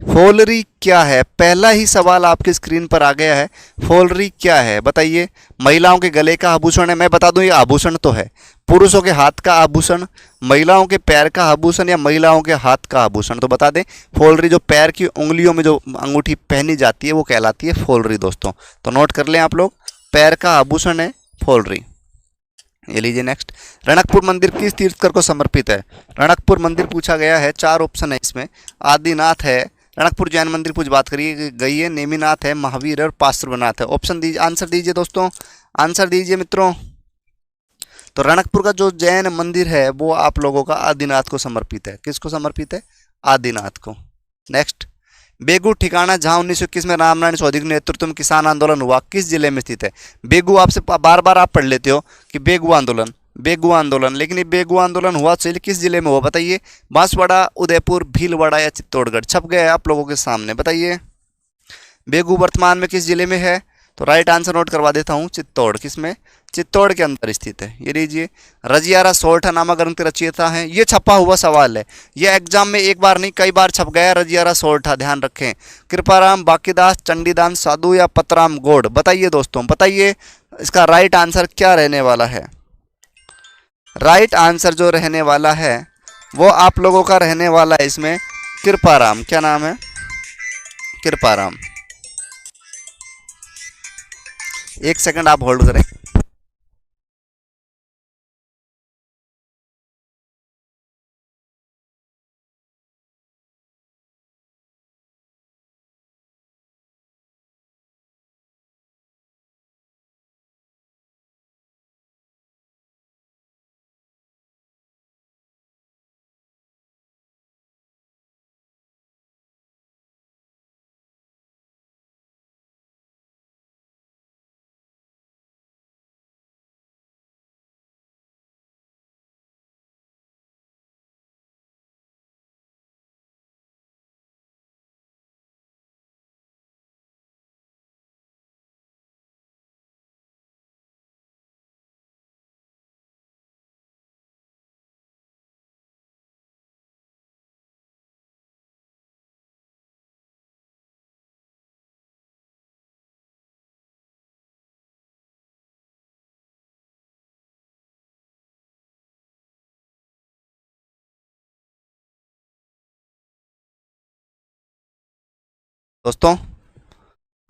फोलरी क्या है? पहला ही सवाल आपकी स्क्रीन पर आ गया है। फोलरी क्या है बताइए? महिलाओं के गले का आभूषण है। मैं बता दूं ये आभूषण तो है। पुरुषों के हाथ का आभूषण, महिलाओं के पैर का आभूषण या महिलाओं के हाथ का आभूषण? तो बता दें, फोलरी जो पैर की उंगलियों में जो अंगूठी पहनी जाती है वो कहलाती है फोलरी दोस्तों। तो नोट कर लें आप लोग, पैर का आभूषण है फोलरी। ये लीजिए नेक्स्ट। रणकपुर मंदिर किस तीर्थकर को समर्पित है? रणकपुर मंदिर पूछा गया है, 4 ऑप्शन है इसमें। आदिनाथ है, रणकपुर जैन मंदिर कुछ बात करिए गई है, नेमिनाथ है, महावीर है और पार्श्वनाथ है। ऑप्शन दीजिए, आंसर दीजिए दोस्तों, आंसर दीजिए मित्रों। तो रणकपुर का जो जैन मंदिर है वो आप लोगों का आदिनाथ को समर्पित है। किसको समर्पित है? आदिनाथ को। नेक्स्ट। बेगू ठिकाना जहां 1921 में रामनारायण चौधरी के नेतृत्व में किसान आंदोलन हुआ, किस जिले में स्थित है? बेगू आपसे बार बार आप पढ़ लेते हो कि बेगू आंदोलन, बेगू आंदोलन, लेकिन ये बेगू आंदोलन हुआ चलिए किस जिले में हुआ बताइए? बांसवाड़ा, उदयपुर, भीलवाड़ा या चित्तौड़गढ़? छप गया है आप लोगों के सामने, बताइए। बेगू वर्तमान में किस जिले में है? तो राइट आंसर नोट करवा देता हूँ, चित्तौड़। किसमें? चित्तौड़ के अंदर स्थित है। ये लीजिए। रजियारा सोरठा नामक ग्रंथ के रचयिता हैं। ये छपा हुआ सवाल है, ये एग्जाम में एक बार नहीं कई बार छप गया है। रजियारा सोरठा, ध्यान रखें। कृपाराम, बाकीदास, चंडीदास साधु या पतराम गौड़? बताइए दोस्तों, बताइए इसका राइट आंसर क्या रहने वाला है? राइट आंसर जो रहने वाला है वो आप लोगों का रहने वाला है इसमें कृपाराम। क्या नाम है? कृपाराम। एक सेकंड आप होल्ड करें। दोस्तों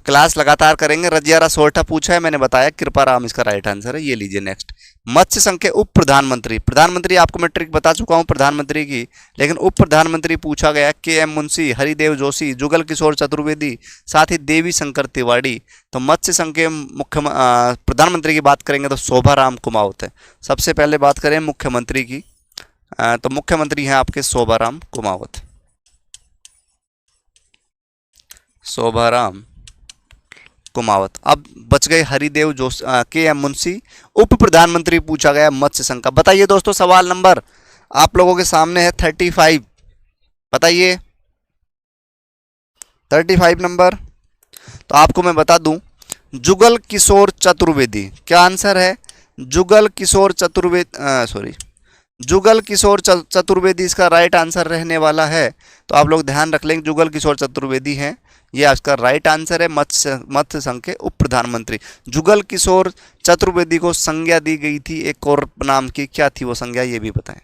क्लास लगातार करेंगे। रजियारा सोरठा पूछा है, मैंने बताया कृपाराम इसका राइट आंसर है। ये लीजिए नेक्स्ट। मत्स्य संघ के उप प्रधानमंत्री, प्रधानमंत्री आपको मैं ट्रिक बता चुका हूं प्रधानमंत्री की, लेकिन उप प्रधानमंत्री पूछा गया। के एम मुंशी, हरिदेव जोशी, जुगल किशोर चतुर्वेदी, साथ ही देवी शंकर तिवारी। तो मत्स्य संघ के प्रधानमंत्री की बात करेंगे तो शोभाराम कुमावत है। सबसे पहले बात करें मुख्यमंत्री की, तो मुख्यमंत्री हैं आपके शोभाराम कुमावत, शोभाराम कुमावत। अब बच गए हरिदेव जोशी, के एम मुंशी। उप प्रधानमंत्री पूछा गया मत्स्य संघ का। बताइए दोस्तों, सवाल नंबर आप लोगों के सामने है 35। बताइए 35 नंबर। तो आपको मैं बता दूं, जुगल किशोर चतुर्वेदी। क्या आंसर है? जुगल किशोर चतुर्वेदी, सॉरी, जुगल किशोर चतुर्वेदी इसका राइट आंसर रहने वाला है। तो आप लोग ध्यान रख लेंगे, जुगल किशोर चतुर्वेदी हैं, ये इसका राइट आंसर है। मत्स्य संघ के उप प्रधानमंत्री जुगल किशोर चतुर्वेदी को संज्ञा दी गई थी एक और नाम की, क्या थी वो संज्ञा, ये भी बताएं।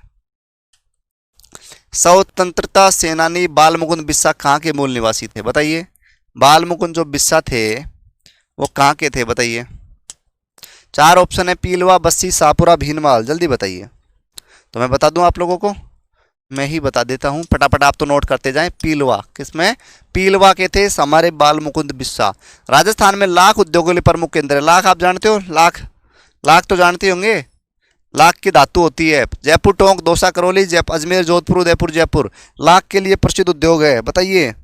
स्वतंत्रता सेनानी बाल मुकुंद बिस्सा कहाँ के मूल निवासी थे? बताइए। बाल मुकुंद जो बिस्सा थे वो कहाँ के थे बताइए? 4 ऑप्शन है, पीलवा, बस्सी, शाहपुरा, भीनमाल। जल्दी बताइए। तो मैं बता दूं आप लोगों को, मैं ही बता देता हूं, फटाफट आप तो नोट करते जाएं। पीलवा। किसमें? पीलवा के थे हमारे बाल मुकुंद बिस्सा। राजस्थान में लाख उद्योगों के प्रमुख केंद्र है। लाख आप जानते हो? लाख, लाख तो जानते होंगे। लाख की धातु होती है। जयपुर, टोंक, दौसा, करौली, अजमेर, जोधपुर, उदयपुर, जयपुर लाख के लिए प्रसिद्ध उद्योग है। बताइए,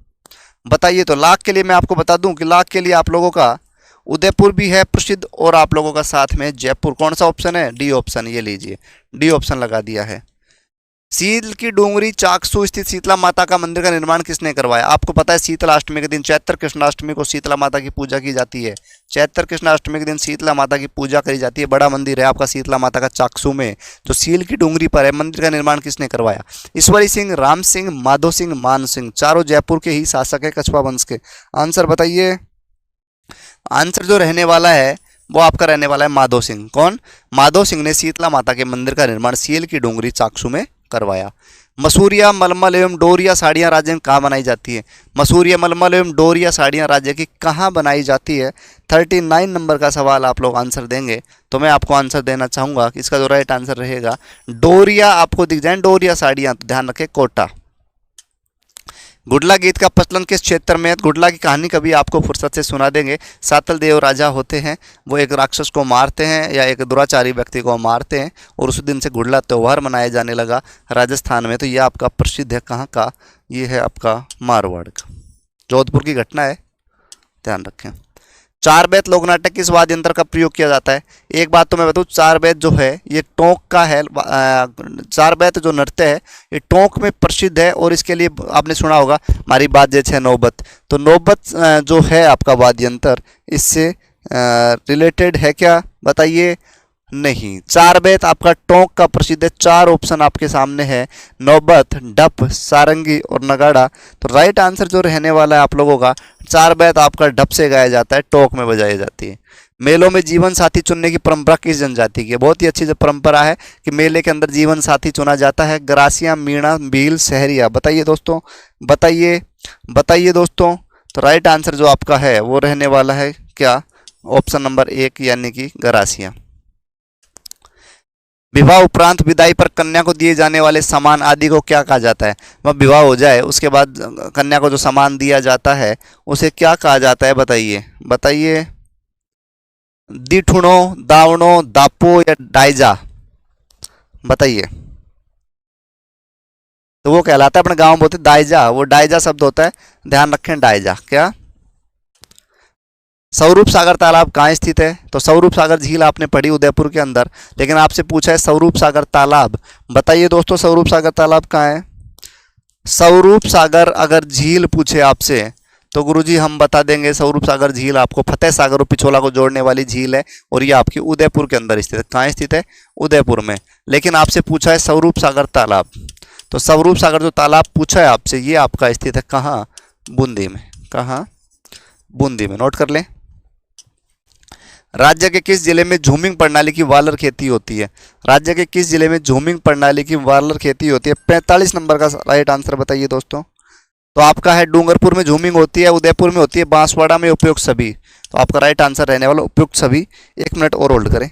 बताइए। तो लाख के लिए मैं आपको बता दूं कि लाख के लिए आप लोगों का उदयपुर भी है प्रसिद्ध और आप लोगों का साथ में जयपुर। कौन सा ऑप्शन है? D option. ये लीजिए, डी ऑप्शन लगा दिया है। सील की डोंगरी चाकसू स्थित शीतला माता का मंदिर का निर्माण किसने करवाया? आपको पता है शीतला अष्टमी के दिन, चैत्र कृष्णाष्टमी को शीतला माता की पूजा की जाती है। चैत्र कृष्णाष्टमी के दिन शीतला माता की पूजा करी जाती है। बड़ा मंदिर है आपका शीतला माता का चाकसू में, जो सील की डोंगरी पर है। मंदिर का निर्माण किसने करवाया? ईश्वरी सिंह, राम सिंह, माधो सिंह, मान सिंह। चारों जयपुर के ही शासक है, कछवा वंश के। आंसर बताइए। आंसर जो रहने वाला है वो आपका रहने वाला है माधो सिंह। कौन? माधो सिंह ने शीतला माता के मंदिर का निर्माण सील की डोंगरी चाकसू में करवाया। मसूरिया, मलमल एवं डोरिया साड़ियाँ राज्य में कहाँ बनाई जाती है? मसूरिया, मलमल एवं डोरिया साड़ियाँ राज्य की कहाँ बनाई जाती है? 39 नंबर का सवाल आप लोग आंसर देंगे तो मैं आपको आंसर देना चाहूँगा कि इसका जो राइट आंसर रहेगा डोरिया। आपको दिख जाए डोरिया साड़ियाँ तो ध्यान रखें कोटा। गुडला गीत का प्रचलन किस क्षेत्र में है? गुडला की कहानी कभी आपको फुर्सत से सुना देंगे। सातल देव राजा होते हैं, वो एक राक्षस को मारते हैं या एक दुराचारी व्यक्ति को मारते हैं और उस दिन से गुडला त्यौहार मनाया जाने लगा राजस्थान में। तो ये आपका प्रसिद्ध है कहाँ का? ये है आपका मारवाड़ का, जोधपुर की घटना है, ध्यान रखें। चार बेत लोक नाटक किस वाद्य यंत्र का प्रयोग किया जाता है? एक बात तो मैं बताऊँ, चार बेत जो है ये टोंक का है। चार बेत जो नृत्य है ये टोंक में प्रसिद्ध है और इसके लिए आपने सुना होगा हमारी बात जैसे है नौबत। तो नौबत जो है आपका वाद्य यंत्र इससे रिलेटेड है क्या? बताइए। नहीं, चार बेत आपका टोंक का प्रसिद्ध है। चार ऑप्शन आपके सामने है, नौबत, डप, सारंगी और नगाड़ा। तो राइट आंसर जो रहने वाला है आप लोगों का, चार बेत आपका डप से गाया जाता है, टोंक में बजाई जाती है। मेलों में जीवन साथी चुनने की परंपरा किस जनजाति की है? बहुत ही अच्छी जो परंपरा है कि मेले के अंदर जीवन साथी चुना जाता है। गरासिया, मीणा, भील, सहरिया। बताइए दोस्तों, बताइए, बताइए दोस्तों। तो राइट आंसर जो आपका है वो रहने वाला है क्या? ऑप्शन नंबर 1 यानी कि गरासिया। विवाह उपरांत विदाई पर कन्या को दिए जाने वाले सामान आदि को क्या कहा जाता है? वह विवाह हो जाए उसके बाद कन्या को जो सामान दिया जाता है उसे क्या कहा जाता है? बताइए, बताइए। दिठुणो, दावणो, दापो या डायजा? बताइए। तो वो कहलाता है, अपने गांव में बोलते दायजा, वो डायजा शब्द होता है, ध्यान रखें डायजा। क्या? स्वरूप सागर तालाब कहाँ स्थित है? तो स्वरूप सागर झील आपने पढ़ी उदयपुर के अंदर, लेकिन आपसे पूछा है स्वरूप सागर तालाब। बताइए दोस्तों, स्वरूप सागर तालाब कहाँ है? स्वरूप सागर अगर झील पूछे आपसे तो गुरुजी हम बता देंगे, स्वरूप सागर झील आपको फतेह सागर और पिछोला को जोड़ने वाली झील है और ये आपकी उदयपुर के अंदर स्थित है। कहाँ स्थित है? उदयपुर में। लेकिन आपसे पूछा है स्वरूप सागर तालाब, तो स्वरूप सागर जो तालाब पूछा है आपसे ये आपका स्थित है कहाँ? बूंदी में। कहाँ? बूंदी में। नोट कर लें। राज्य के किस जिले में झूमिंग प्रणाली की वालर खेती होती है? राज्य के किस जिले में झूमिंग प्रणाली की वालर खेती होती है? 45 नंबर का राइट आंसर बताइए दोस्तों। तो आपका है डूंगरपुर में झूमिंग होती है, उदयपुर में होती है, बांसवाड़ा में उपयुक्त सभी। तो आपका राइट आंसर रहने वाला उपयुक्त सभी। 1 मिनट और होल्ड करें।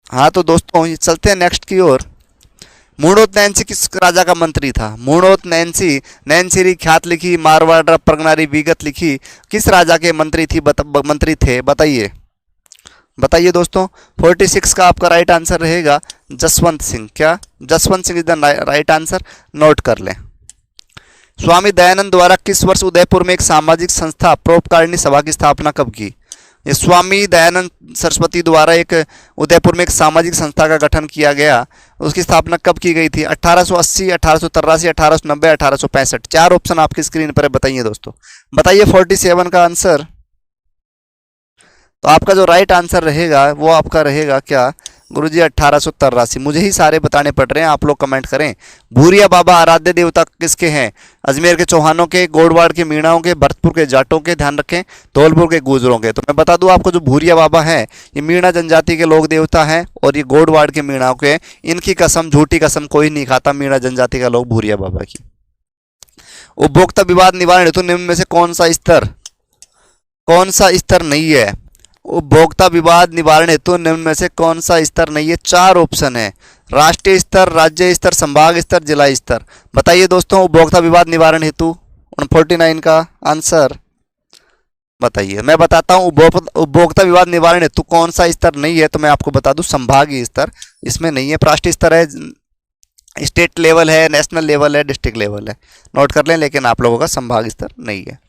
हाँ तो दोस्तों चलते हैं नेक्स्ट की ओर। मूणोत नैन्सी किस राजा का मंत्री था? मूणोत नैन्सी, नैन्सीरी ख्यात लिखी, मारवाड़ परगनारी विगत लिखी, किस राजा के मंत्री थी? मंत्री थे, बताइए, बताइए दोस्तों। 46 का आपका राइट आंसर रहेगा जसवंत सिंह। क्या? Jaswant Singh is the right answer. Note कर लें। स्वामी दयानंद द्वारा किस वर्ष उदयपुर में एक सामाजिक संस्था परोपकारिणी सभा की स्थापना कब की? ये स्वामी दयानंद सरस्वती द्वारा एक उदयपुर में एक सामाजिक संस्था का गठन किया गया, उसकी स्थापना कब की गई थी? 1880, 1883, 1890, 1865। 4 ऑप्शन आपकी स्क्रीन पर है, बताइए दोस्तों, बताइए 47 का आंसर। तो आपका जो राइट आंसर रहेगा वो आपका रहेगा क्या गुरुजी? 1883। मुझे ही सारे बताने पड़ रहे हैं, आप लोग कमेंट करें। भूरिया बाबा आराध्य देवता किसके हैं? अजमेर के चौहानों के, गोड़वाड़ के मीणाओं के, भरतपुर के जाटों के, ध्यान रखें, धौलपुर के गुजरों के। तो मैं बता दूं आपको, जो भूरिया बाबा हैं ये मीणा जनजाति के लोक देवता हैं और ये गोड़वाड़ के मीणाओं के। इनकी कसम, झूठी कसम कोई नहीं खाता मीणा जनजाति का लोग भूरिया बाबा की। उपभोक्ता विवाद निवारण हेतु निम्न में से कौन सा स्तर नहीं है? उपभोक्ता विवाद निवारण हेतु निम्न में से कौन सा स्तर नहीं है? 4 ऑप्शन है, राष्ट्रीय स्तर, राज्य स्तर, संभाग स्तर, जिला स्तर। बताइए दोस्तों, उपभोक्ता विवाद निवारण हेतु 49 का आंसर। बताइए। मैं बताता हूँ उपभोक्ता विवाद निवारण हेतु कौन सा स्तर नहीं है, तो मैं आपको बता दूं संभागीय स्तर इसमें नहीं है। राष्ट्रीय स्तर है, स्टेट लेवल है, नेशनल लेवल है, डिस्ट्रिक्ट लेवल है, नोट कर लें, लेकिन आप लोगों का संभाग स्तर नहीं है।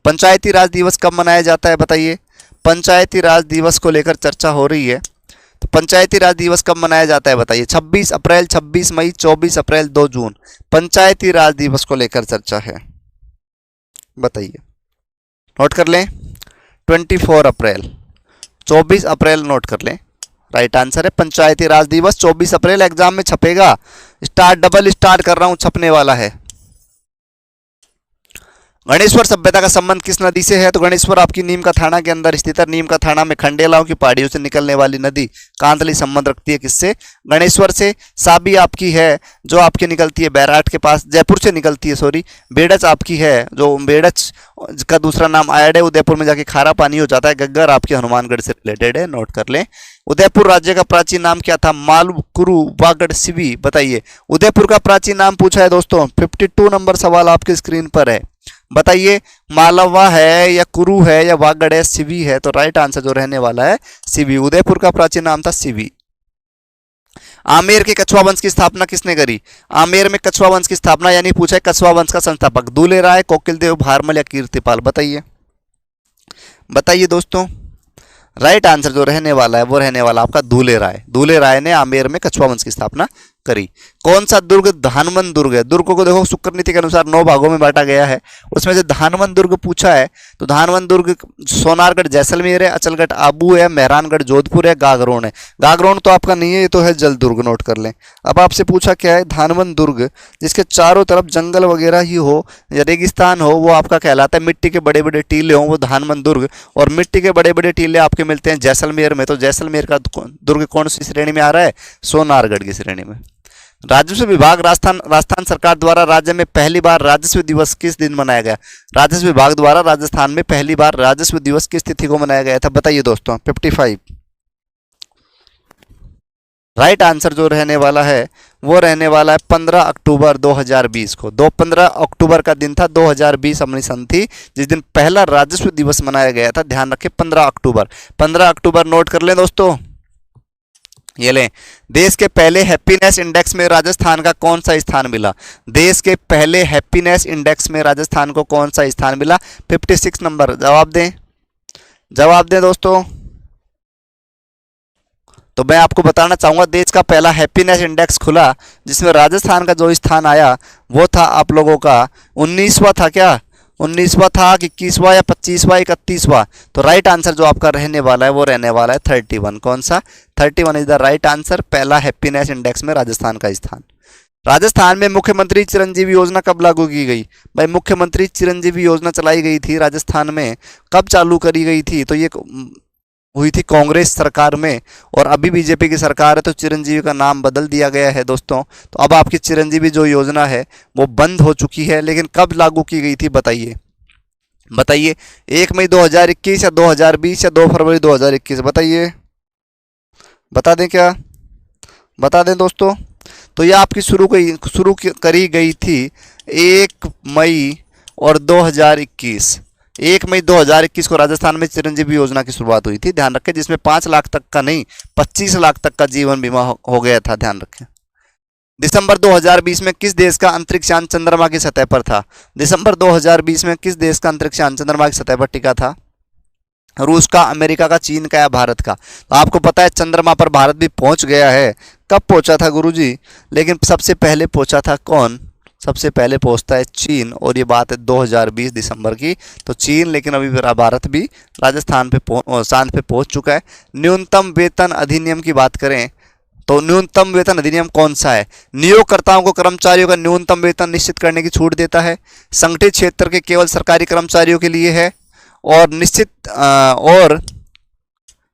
पंचायती राज दिवस कब मनाया जाता है बताइए। पंचायती राज दिवस को लेकर चर्चा हो रही है, तो पंचायती राज दिवस कब मनाया जाता है बताइए। 26 अप्रैल, 26 मई, 24 अप्रैल, 2 जून, पंचायती राज दिवस को लेकर चर्चा है, बताइए। नोट कर लें, 24 अप्रैल, 24 अप्रैल नोट कर लें, राइट आंसर है पंचायती राज दिवस 24 अप्रैल। एग्जाम में छपेगा, स्टार्ट डबल स्टार्ट कर रहा हूं, छपने वाला है। गणेश्वर सभ्यता का संबंध किस नदी से है, तो गणेश्वर आपकी नीम का थाना के अंदर स्थित है। नीम का थाना में खंडेलाओं की पहाड़ियों से निकलने वाली नदी कांतली संबंध रखती है किससे, गणेश्वर से। साबी आपकी है जो आपकी निकलती है बैराट के पास, जयपुर से निकलती है, सॉरी। बेड़च आपकी है जो बेड़च का दूसरा नाम आयड है, उदयपुर में जाके खारा पानी हो जाता है। गग्गर आपके हनुमानगढ़ से रिलेटेड है, नोट कर लें। उदयपुर राज्य का प्राचीन नाम क्या था, मालकुरु वागड़ सिवी, बताइए। उदयपुर का प्राचीन नाम पूछा है दोस्तों, 52 नंबर सवाल आपके स्क्रीन पर है, बताइए। मालवा है या कुरु है या वागड़ है, सिवी है, तो राइट आंसर जो रहने वाला है सिवी। उदयपुर का प्राचीन नाम था सिवी। आमेर के कछुआ वंश की स्थापना किसने करी, आमेर में कछुआ वंश की स्थापना यानी पूछा है कछुआ वंश का संस्थापक दूले राय, कोकिलदेव, भारमल या कीर्तिपाल, बताइए। बताइए दोस्तों, राइट आंसर जो रहने वाला है वो रहने वाला आपका दूले राय। दूले राय ने आमेर में कछुआ वंश की स्थापना करी। कौन सा दुर्ग धानवन दुर्ग है, दुर्गों को देखो शुक्र नीति के अनुसार 9 भागों में बांटा गया है, उसमें से धानवन दुर्ग पूछा है, तो धानवन दुर्ग सोनारगढ़ जैसलमेर है, अचलगढ़ आबू है, मेहरानगढ़ जोधपुर है, गागरोन है। गागरोन तो आपका नहीं है, ये तो है जल दुर्ग, नोट कर लें। अब आपसे पूछा क्या है, धानवन दुर्ग जिसके चारों तरफ जंगल वगैरह ही हो या रेगिस्तान हो, वो आपका कहलाता है, मिट्टी के बड़े बड़े टीले हों, वो धानवन दुर्ग। और मिट्टी के बड़े बड़े टीले आपके मिलते हैं जैसलमेर में, तो जैसलमेर का दुर्ग कौन सी श्रेणी में आ रहा है, सोनारगढ़ की श्रेणी में। राजस्व विभाग राजस्थान सरकार द्वारा राज्य में पहली बार राजस्व दिवस किस दिन मनाया गया, राजस्व विभाग द्वारा राजस्थान में पहली बार राजस्व दिवस किस तिथि को मनाया गया था, बताइए दोस्तों। 55 राइट आंसर जो रहने वाला है वो रहने वाला है 15 अक्टूबर 2020 को। 15 अक्टूबर का दिन था, 2020 अपनी सन थी जिस दिन पहला राजस्व दिवस मनाया गया था, ध्यान रखें 15 अक्टूबर। 15 अक्टूबर नोट कर लें दोस्तों। ये लें, देश के पहले हैप्पीनेस इंडेक्स में राजस्थान का कौन सा स्थान मिला, देश के पहले हैप्पीनेस इंडेक्स में राजस्थान को कौन सा स्थान मिला, 56 नंबर। जवाब दें, जवाब दें दोस्तों। तो मैं आपको बताना चाहूंगा देश का पहला हैप्पीनेस इंडेक्स खुला जिसमें राजस्थान का जो स्थान आया वो था आप लोगों का 19वां था, क्या 19वां था, 21वां या 25वां, 31वां। तो राइट आंसर जो आपका रहने वाला है वो रहने वाला है 31। कौन सा, 31 इज द राइट आंसर, पहला हैप्पीनेस इंडेक्स में राजस्थान का स्थान। राजस्थान में मुख्यमंत्री चिरंजीवी योजना कब लागू की गई, भाई मुख्यमंत्री चिरंजीवी योजना चलाई गई थी राजस्थान में, कब चालू करी गई थी, तो ये हुई थी कांग्रेस सरकार में, और अभी बीजेपी की सरकार है तो चिरंजीवी का नाम बदल दिया गया है दोस्तों। तो अब आपकी चिरंजीवी जो योजना है वो बंद हो चुकी है, लेकिन कब लागू की गई थी बताइए, बताइए। 1 मई 2021 या 2020 या 2 फरवरी 2021, बताइए, बता दें क्या, बता दें दोस्तों। तो ये आपकी शुरू करी गई थी 1 मई और 2021, 1 मई 2021 को राजस्थान में चिरंजीवी योजना की शुरुआत हुई थी, ध्यान रखें, जिसमें 5 लाख तक का नहीं 25 लाख तक का जीवन बीमा हो गया था, ध्यान रखें। दिसंबर 2020 में किस देश का अंतरिक्ष यान चंद्रमा की सतह पर था, दिसंबर 2020 में किस देश का अंतरिक्ष यान चंद्रमा की सतह पर टिका था, रूस का, अमेरिका का, चीन का या भारत का। तो आपको पता है चंद्रमा पर भारत भी पहुंच गया है, कब पहुंचा था गुरुजी, लेकिन सबसे पहले पहुंचा था कौन, सबसे पहले पहुंचता है चीन, और ये बात है 2020 दिसंबर की। तो चीन, लेकिन अभी भारत भी राजस्थान पे चांद पे पहुंच चुका है। न्यूनतम वेतन अधिनियम की बात करें तो न्यूनतम वेतन अधिनियम कौन सा है, नियोगकर्ताओं को कर्मचारियों का न्यूनतम वेतन निश्चित करने की छूट देता है, संगठित क्षेत्र के केवल सरकारी कर्मचारियों के लिए है, और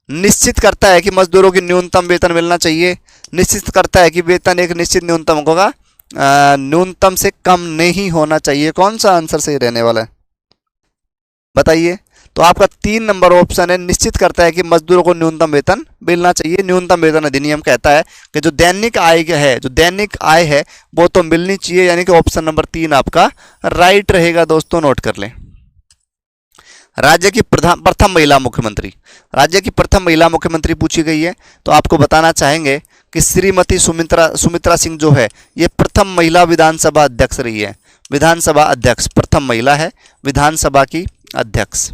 निश्चित करता है कि मजदूरों की न्यूनतम वेतन मिलना चाहिए, निश्चित करता है कि वेतन एक निश्चित न्यूनतम होगा, न्यूनतम से कम नहीं होना चाहिए। कौन सा आंसर सही रहने वाला है बताइए। तो आपका 3 नंबर ऑप्शन है, निश्चित करता है कि मजदूरों को न्यूनतम वेतन मिलना चाहिए। न्यूनतम वेतन अधिनियम कहता है कि जो दैनिक आय है वो तो मिलनी चाहिए, यानी कि ऑप्शन नंबर 3 आपका राइट रहेगा दोस्तों, नोट कर लें। राज्य की प्रथम महिला मुख्यमंत्री, राज्य की प्रथम महिला मुख्यमंत्री पूछी गई है, तो आपको बताना चाहेंगे कि श्रीमती सुमित्रा सिंह जो है ये प्रथम महिला विधानसभा अध्यक्ष रही है। विधानसभा अध्यक्ष प्रथम महिला है, विधानसभा की अध्यक्ष।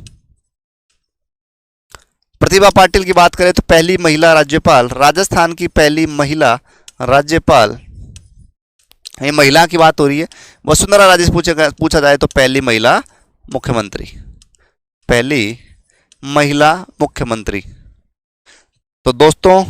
प्रतिभा पाटिल की बात करें तो पहली महिला राज्यपाल, राजस्थान की पहली महिला राज्यपाल, ये महिला की बात हो रही है। वसुंधरा राजे से पूछा जाए तो पहली महिला मुख्यमंत्री, पहली महिला मुख्यमंत्री। तो दोस्तों